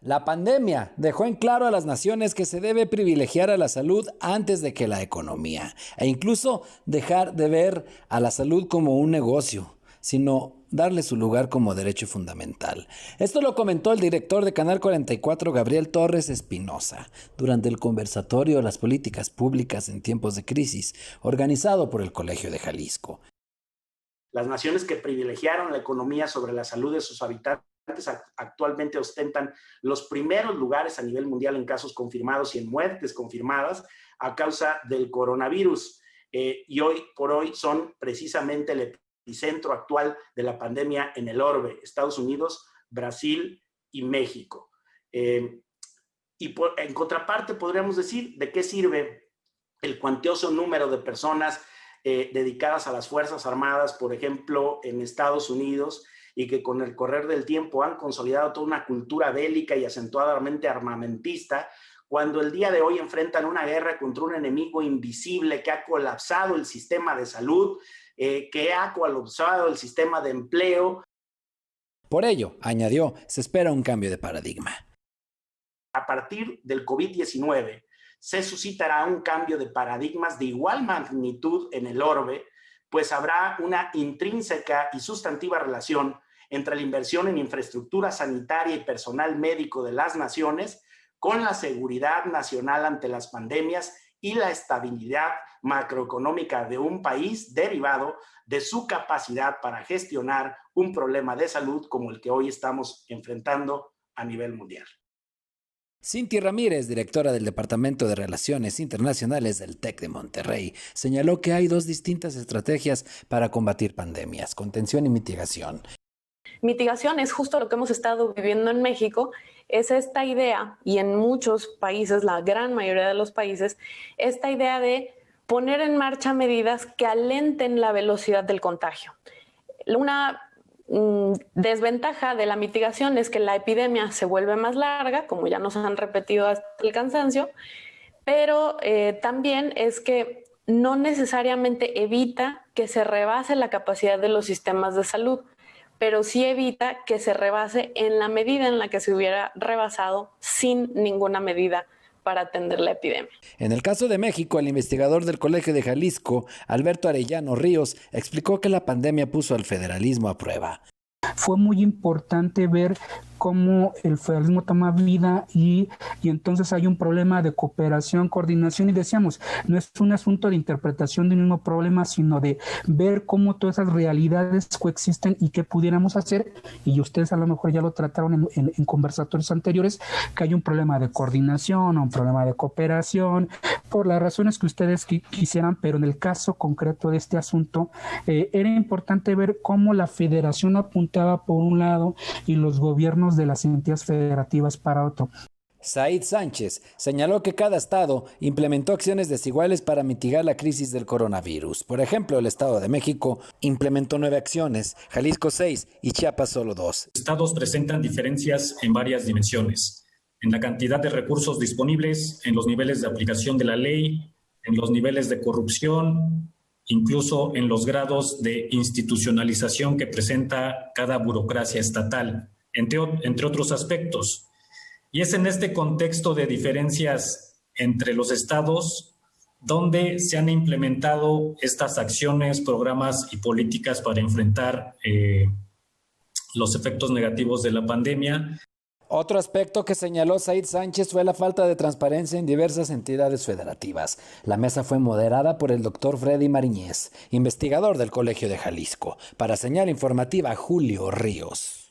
La pandemia dejó en claro a las naciones que se debe privilegiar a la salud antes de que la economía, e incluso dejar de ver a la salud como un negocio, sino darle su lugar como derecho fundamental. Esto lo comentó el director de Canal 44, Gabriel Torres Espinosa, durante el conversatorio Las políticas públicas en tiempos de crisis, organizado por el Colegio de Jalisco. Las naciones que privilegiaron la economía sobre la salud de sus habitantes actualmente ostentan los primeros lugares a nivel mundial en casos confirmados y en muertes confirmadas a causa del coronavirus. Y hoy por hoy son precisamente el epicentro actual de la pandemia en el orbe: Estados Unidos, Brasil y México. En contraparte, podríamos decir, ¿de qué sirve el cuantioso número de personas dedicadas a las Fuerzas Armadas, por ejemplo, en Estados Unidos, y que con el correr del tiempo han consolidado toda una cultura bélica y acentuadamente armamentista, cuando el día de hoy enfrentan una guerra contra un enemigo invisible que ha colapsado el sistema de salud, que ha colapsado el sistema de empleo? Por ello, añadió, se espera un cambio de paradigma. A partir del COVID-19 se suscitará un cambio de paradigmas de igual magnitud en el orbe, pues habrá una intrínseca y sustantiva relación entre la inversión en infraestructura sanitaria y personal médico de las naciones con la seguridad nacional ante las pandemias y la estabilidad macroeconómica de un país, derivado de su capacidad para gestionar un problema de salud como el que hoy estamos enfrentando a nivel mundial. Cinti Ramírez, directora del Departamento de Relaciones Internacionales del TEC de Monterrey, señaló que hay dos distintas estrategias para combatir pandemias: contención y mitigación. Mitigación es justo lo que hemos estado viviendo en México, es esta idea, y en muchos países, la gran mayoría de los países, esta idea de poner en marcha medidas que alenten la velocidad del contagio. Una desventaja de la mitigación es que la epidemia se vuelve más larga, como ya nos han repetido hasta el cansancio, pero también es que no necesariamente evita que se rebase la capacidad de los sistemas de salud, pero sí evita que se rebase en la medida en la que se hubiera rebasado sin ninguna medida para atender la epidemia. En el caso de México, el investigador del Colegio de Jalisco, Alberto Arellano Ríos, explicó que la pandemia puso al federalismo a prueba. Fue muy importante ver cómo el federalismo toma vida y entonces hay un problema de cooperación, coordinación, y decíamos, no es un asunto de interpretación del mismo problema, sino de ver cómo todas esas realidades coexisten y qué pudiéramos hacer, y ustedes a lo mejor ya lo trataron en conversatorios anteriores, que hay un problema de coordinación, un problema de cooperación, por las razones que ustedes quisieran, pero en el caso concreto de este asunto, era importante ver cómo la federación apuntaba por un lado y los gobiernos de las entidades federativas para otro. Said Sánchez señaló que cada estado implementó acciones desiguales para mitigar la crisis del coronavirus. Por ejemplo, el Estado de México implementó 9 acciones, Jalisco 6 y Chiapas solo 2. Estados presentan diferencias en varias dimensiones: en la cantidad de recursos disponibles, en los niveles de aplicación de la ley, en los niveles de corrupción, incluso en los grados de institucionalización que presenta cada burocracia estatal, entre otros aspectos. Y es en este contexto de diferencias entre los estados donde se han implementado estas acciones, programas y políticas para enfrentar los efectos negativos de la pandemia. Otro aspecto que señaló Said Sánchez fue la falta de transparencia en diversas entidades federativas. La mesa fue moderada por el doctor Freddy Mariñez, investigador del Colegio de Jalisco. Para Señal Informativa, Julio Ríos.